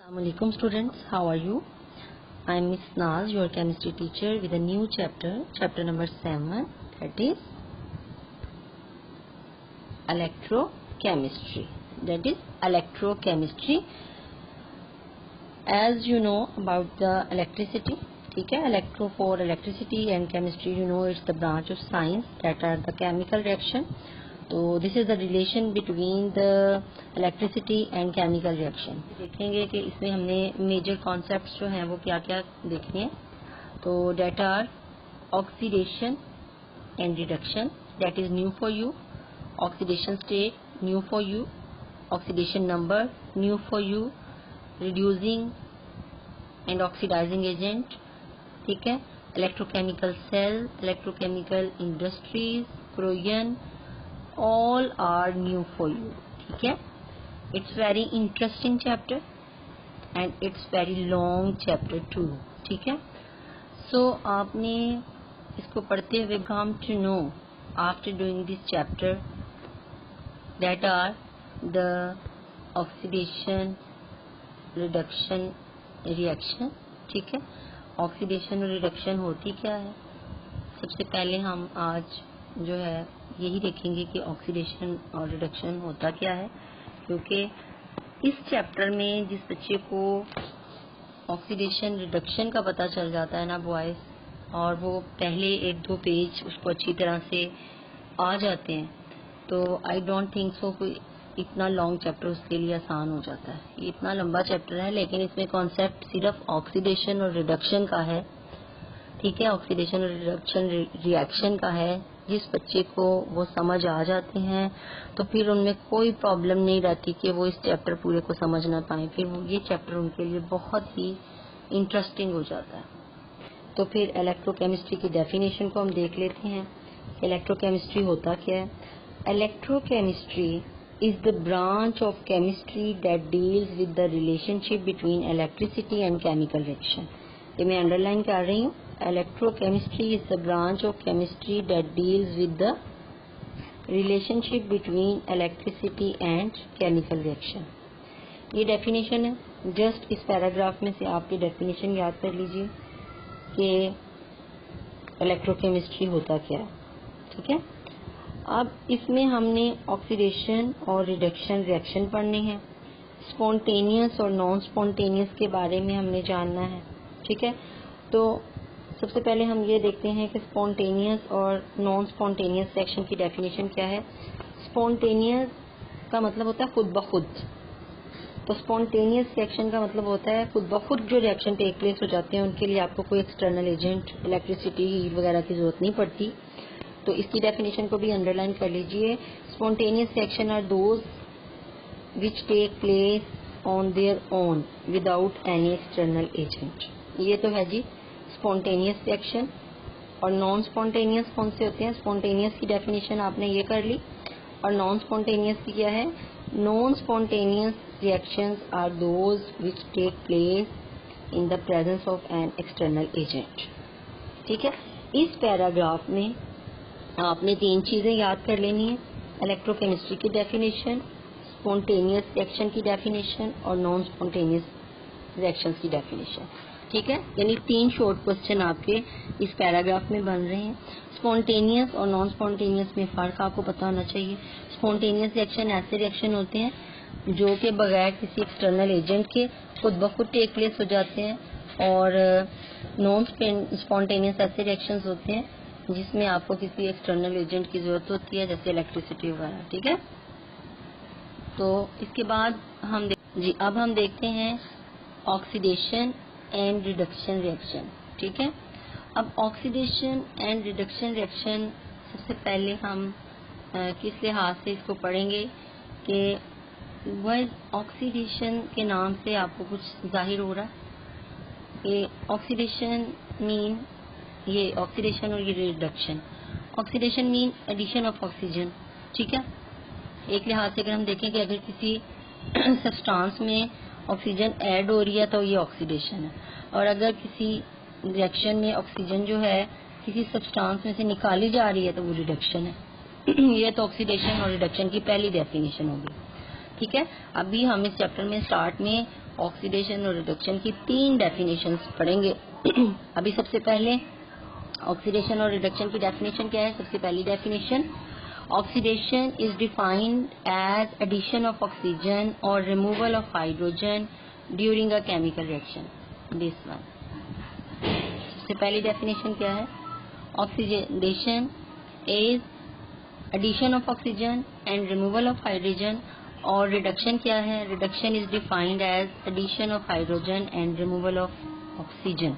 Assalamualaikum students, how are you? I am Miss Naz, your chemistry teacher with a new chapter number 7, that is electrochemistry. As you know about the electricity, for electricity and chemistry, you know it's the branch of science that are the chemical reaction. तो this is the relation between the electricity and chemical reaction. देखेंगे कि इसमें हमने major concepts जो हैं वो क्या क्या देखने हैं. तो that are oxidation and reduction, that is new for you. Oxidation state new for you. Oxidation number new for you. Reducing and oxidising agent, ठीक है. Electrochemical cell, electrochemical industries, corrosion, all are new for you. ठीक है. It's very interesting chapter and it's very long chapter too. ठीक है. So आपने इसको पढ़ते हुए come to know after doing this chapter that are the oxidation reduction reaction. ठीक है. ऑक्सीडेशन और रिडक्शन होती क्या है. सबसे पहले हम आज जो है यही देखेंगे कि ऑक्सीडेशन और रिडक्शन होता क्या है, क्योंकि इस चैप्टर में जिस बच्चे को ऑक्सीडेशन रिडक्शन का पता चल जाता है ना बॉयज, और वो पहले 1-2 पेज उसको अच्छी तरह से आ जाते हैं, तो आई डोंट थिंक सो कोई इतना लॉन्ग चैप्टर उसके लिए आसान हो जाता है. ये इतना लंबा चैप्टर है लेकिन इसमें कॉन्सेप्ट सिर्फ ऑक्सीडेशन और रिडक्शन का है. ठीक है. ऑक्सीडेशन और रिडक्शन रिएक्शन का है. जिस बच्चे को वो समझ आ जाते हैं तो फिर उनमें कोई प्रॉब्लम नहीं रहती कि वो इस चैप्टर पूरे को समझ ना पाए. फिर ये चैप्टर उनके लिए बहुत ही इंटरेस्टिंग हो जाता है. तो फिर इलेक्ट्रोकेमिस्ट्री की डेफिनेशन को हम देख लेते हैं. इलेक्ट्रोकेमिस्ट्री होता क्या है. Electrochemistry is the branch of chemistry that deals with the relationship between electricity and chemical reaction. ये मैं अंडरलाइन कर रही हूँ. Electrochemistry is the branch of chemistry that deals with the relationship between electricity and chemical reaction. ये definition है. Just इस paragraph में से आपकी डेफिनेशन याद कर लीजिए कि इलेक्ट्रोकेमिस्ट्री होता क्या है. ठीक है. अब इसमें हमने ऑक्सीडेशन और रिडक्शन रिएक्शन पढ़ने हैं. स्पॉन्टेनियस और नॉन स्पॉन्टेनियस के बारे में हमने जानना है. ठीक है. तो सबसे पहले हम ये देखते हैं कि स्पॉन्टेनियस और नॉन स्पॉन्टेनियस रिएक्शन की डेफिनेशन क्या है. स्पॉन्टेनियस का मतलब होता है खुद ब खुद. तो स्पॉन्टेनियस रिएक्शन का मतलब होता है खुद ब खुद जो रिएक्शन टेक प्लेस हो जाते हैं उनके लिए आपको कोई एक्सटर्नल एजेंट, इलेक्ट्रिसिटी, हीट वगैरह की जरूरत नहीं पड़ती. तो इसकी डेफिनेशन को भी अंडरलाइन कर लीजिए. Spontaneous reaction are those which take place on their own without any external agent. ये तो है जी स्पॉन्टेनियस रिएक्शन. और नॉन स्पॉन्टेनियस कौन से होते हैं. स्पॉन्टेनियस की डेफिनेशन आपने ये कर ली. और नॉन स्पॉन्टेनियस की क्या है. Non spontaneous reactions are those which take place in the presence of an external agent. ठीक है. इस पैराग्राफ में आपने 3 चीजें याद कर लेनी है. इलेक्ट्रोकेमिस्ट्री की डेफिनेशन, स्पॉन्टेनियस रिएक्शन की डेफिनेशन और नॉन स्पॉन्टेनियस रिएक्शंस की डेफिनेशन. ठीक है. यानी 3 शॉर्ट क्वेश्चन आपके इस पैराग्राफ में बन रहे हैं. स्पॉन्टेनियस और नॉन स्पॉन्टेनियस में फर्क आपको पता होना चाहिए. स्पॉन्टेनियस रिएक्शन ऐसे रिएक्शन होते हैं जो कि बगैर किसी एक्सटर्नल एजेंट के खुद ब खुद टेक प्लेस हो जाते हैं. और नॉन स्पॉन्टेनियस ऐसे रिएक्शंस होते हैं जिसमें आपको किसी एक्सटर्नल एजेंट की जरूरत होती है, जैसे इलेक्ट्रिसिटी वगैरह. ठीक है. तो इसके बाद अब हम देखते हैं ऑक्सीडेशन एंड रिडक्शन रिएक्शन. ठीक है. अब ऑक्सीडेशन एंड रिडक्शन रिएक्शन सबसे पहले हम किस लिहाज से इसको पढ़ेंगे कि वह ऑक्सीडेशन के नाम से आपको कुछ जाहिर हो रहा है कि ऑक्सीडेशन मीन ये ऑक्सीडेशन और ये reduction. Oxidation mean addition of oxygen. ठीक है. एक लिहाज से अगर हम देखें कि अगर किसी सब्सटेंस में ऑक्सीजन ऐड हो रही है तो ये ऑक्सीडेशन है. और अगर किसी रिएक्शन में ऑक्सीजन जो है किसी सब्सटेंस में से निकाली जा रही है तो वो रिडक्शन है. ये तो ऑक्सीडेशन और रिडक्शन की पहली डेफिनेशन होगी. ठीक है. अभी हम इस चैप्टर में स्टार्ट में ऑक्सीडेशन और रिडक्शन की 3 डेफिनेशंस पढ़ेंगे। अभी सबसे पहले ऑक्सीडेशन और रिडक्शन की डेफिनेशन क्या है। सबसे पहली definition, oxidation is defined as addition of oxygen और removal of hydrogen during a chemical reaction. This one. सबसे पहली डेफिनेशन क्या है, oxidation is addition of oxygen and removal of hydrogen, और रिडक्शन क्या है, reduction is defined as addition of hydrogen and removal of oxygen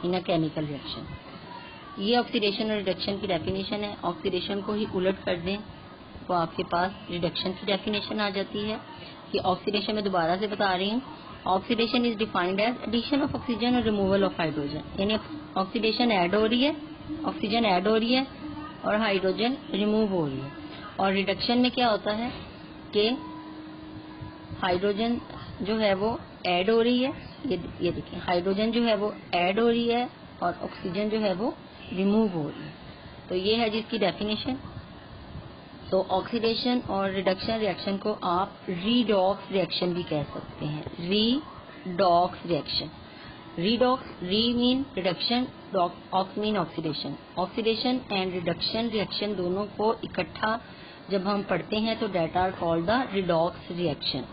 in a chemical reaction. ये oxidation और reduction की डेफिनेशन है। ऑक्सीडेशन को ही उलट कर दें तो आपके पास रिडक्शन की डेफिनेशन आ जाती है। कि ऑक्सीडेशन में दोबारा से बता रही हूँ, oxidation is defined as addition of oxygen और रिमूवल ऑफ हाइड्रोजन, यानी ऑक्सीडेशन ऐड हो रही है, ऑक्सीजन ऐड हो रही है और हाइड्रोजन रिमूव हो रही है। और रिडक्शन में क्या होता है कि हाइड्रोजन जो है वो ऐड हो रही है, ये देखिए हाइड्रोजन जो है वो ऐड हो रही है और ऑक्सीजन जो है वो रिमूव हो रही है। तो ये है जिसकी डेफिनेशन। तो ऑक्सीडेशन और रिडक्शन रिएक्शन को आप रीडॉक्स रिएक्शन भी कह सकते हैं। Redox reaction, redox, re mean reduction, ox mean oxidation. Oxidation and reduction reaction दोनों को इकट्ठा जब हम पढ़ते हैं तो that are called the redox reaction.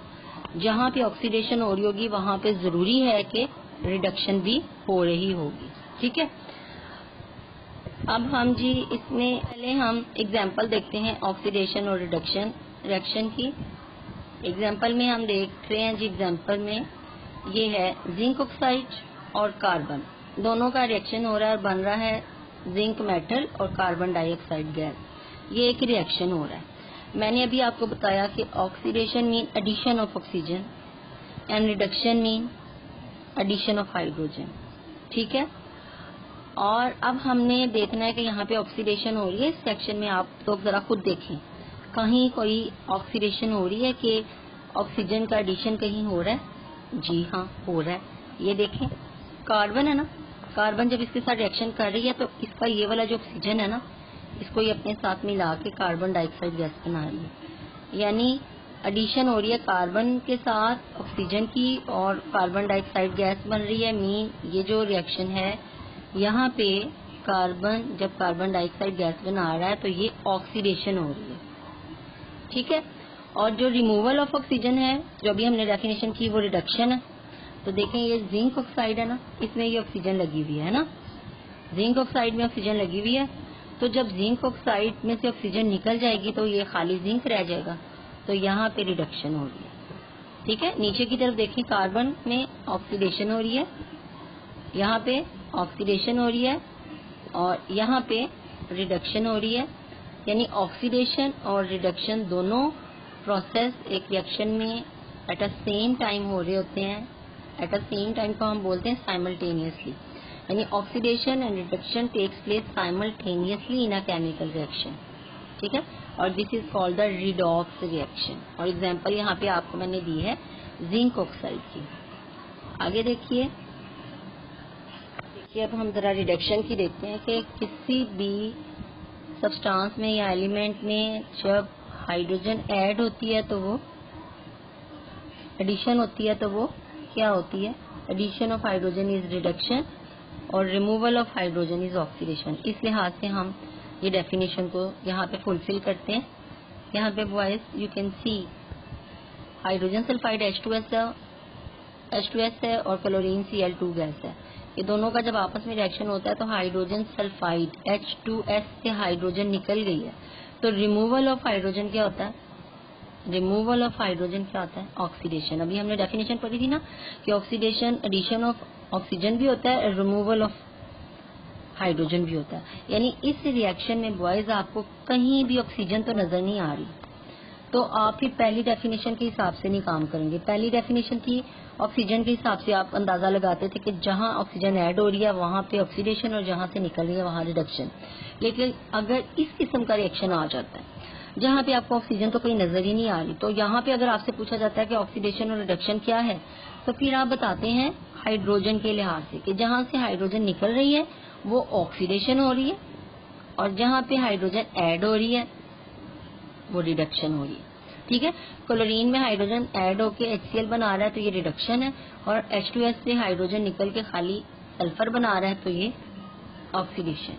जहाँ पे ऑक्सीडेशन हो रही होगी वहाँ पे जरूरी है कि रिडक्शन भी हो रही होगी। ठीक है। अब हम जी इसमें पहले हम एग्जाम्पल देखते हैं ऑक्सीडेशन और रिडक्शन रिएक्शन की। एग्जाम्पल में हम देख रहे हैं जी, एग्जाम्पल में ये है जिंक ऑक्साइड और कार्बन, दोनों का रिएक्शन हो रहा है और बन रहा है जिंक मेटल और कार्बन डाइऑक्साइड गैस। ये एक रिएक्शन हो रहा है। मैंने अभी आपको बताया कि oxidation mean addition of oxygen and reduction mean addition of hydrogen. ठीक है। और अब हमने देखना है कि यहाँ पे ऑक्सीडेशन हो रही है। इस सेक्शन में आप तो जरा खुद देखें, कहीं कोई ऑक्सीडेशन हो रही है कि ऑक्सीजन का एडिशन कहीं हो रहा है? जी हाँ, हो रहा है। ये देखें, कार्बन है ना, कार्बन जब इसके साथ रिएक्शन कर रही है तो इसका ये वाला जो ऑक्सीजन है ना, इसको ये अपने साथ मिला के कार्बन डाइऑक्साइड गैस बना रही है। यानी एडिशन हो रही है कार्बन के साथ ऑक्सीजन की और कार्बन डाइऑक्साइड गैस बन रही है। मीन ये जो रिएक्शन है यहाँ पे कार्बन जब कार्बन डाइऑक्साइड गैस बना रहा है तो ये ऑक्सीडेशन हो रही है। ठीक है। और जो रिमूवल ऑफ ऑक्सीजन है, जो भी हमने डेफिनेशन की, वो रिडक्शन है। तो देखें ये जिंक ऑक्साइड है ना, इसमें ये ऑक्सीजन लगी हुई है ना, जिंक ऑक्साइड में ऑक्सीजन लगी हुई है। तो जब जिंक ऑक्साइड में से ऑक्सीजन निकल जाएगी तो ये खाली जिंक रह जाएगा, तो यहाँ पे रिडक्शन हो रही है। ठीक है। नीचे की तरफ देखें, कार्बन में ऑक्सीडेशन हो रही है, यहाँ पे ऑक्सीडेशन हो रही है और यहाँ पे रिडक्शन हो रही है। यानी ऑक्सीडेशन और रिडक्शन दोनों प्रोसेस एक रिएक्शन में एट अ सेम टाइम हो रहे होते हैं। एट अ सेम टाइम को हम बोलते हैं साइमल्टेनियसली, यानी oxidation and reduction takes place simultaneously in a chemical reaction. ठीक है। और this is called the redox reaction. और एग्जांपल यहाँ पे आपको मैंने दी है जिंक ऑक्साइड की। आगे देखिए, अब हम जरा रिडक्शन की देखते हैं कि किसी भी सब्सटेंस में या एलिमेंट में जब हाइड्रोजन ऐड होती है तो वो एडिशन होती है, तो वो क्या होती है? Addition of hydrogen is reduction और removal of hydrogen is oxidation. इस लिहाज से हम ये डेफिनेशन को यहाँ पे फुलफिल करते हैं। यहाँ पे boys you can C hydrogen sulphide H2S है और क्लोरीन Cl2 गैस है। ये दोनों का जब आपस में रिएक्शन होता है तो हाइड्रोजन सल्फाइड H2S से हाइड्रोजन निकल गई है, तो रिमूवल ऑफ हाइड्रोजन क्या होता है? रिमूवल ऑफ हाइड्रोजन क्या होता है? ऑक्सीडेशन। अभी हमने डेफिनेशन पढ़ी थी ना कि ऑक्सीडेशन एडिशन ऑफ ऑक्सीजन भी होता है और रिमूवल ऑफ हाइड्रोजन भी होता है। यानी इस रिएक्शन में बॉयज आपको कहीं भी ऑक्सीजन तो नजर नहीं आ रही, तो आप ही पहली डेफिनेशन के हिसाब से नहीं काम करेंगे। पहली डेफिनेशन थी ऑक्सीजन के हिसाब से आप अंदाजा लगाते थे कि जहां ऑक्सीजन ऐड हो रही है वहां पे ऑक्सीडेशन और जहां से निकल रही है वहां रिडक्शन। लेकिन अगर इस किस्म का रिएक्शन आ जाता है जहां पे आपको ऑक्सीजन तो कोई नजर ही नहीं आ रही, तो यहाँ पे अगर आपसे पूछा जाता है कि ऑक्सीडेशन और रिडक्शन क्या है, तो फिर आप बताते हैं हाइड्रोजन के लिहाज से कि जहां से हाइड्रोजन निकल रही है वो ऑक्सीडेशन हो रही है और जहां पे हाइड्रोजन ऐड हो रही है वो रिडक्शन हो रही है। ठीक है। क्लोरीन में हाइड्रोजन ऐड होके HCl बना रहा है तो ये रिडक्शन है, और H2S से हाइड्रोजन निकल के खाली सल्फर बना रहा है तो ये ऑक्सीडेशन।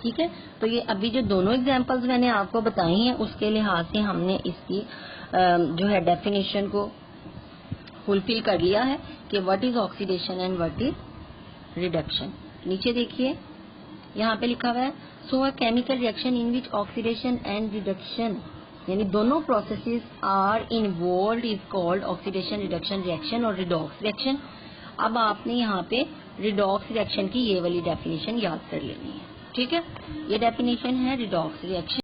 ठीक है। तो ये अभी जो दोनों एग्जांपल्स मैंने आपको बताई हैं उसके लिहाज से हमने इसकी जो है डेफिनेशन को फुलफिल कर लिया है कि what is oxidation and what is reduction. नीचे देखिए यहाँ पे लिखा हुआ है, so a chemical reaction in which oxidation and reduction यानी दोनों processes are involved is called oxidation reduction reaction और रिडॉक्स रिएक्शन। अब आपने यहाँ पे रिडॉक्स रिएक्शन की ये वाली डेफिनेशन याद कर लेनी है। ठीक है, ये डेफिनेशन है रिडॉक्स रिएक्शन।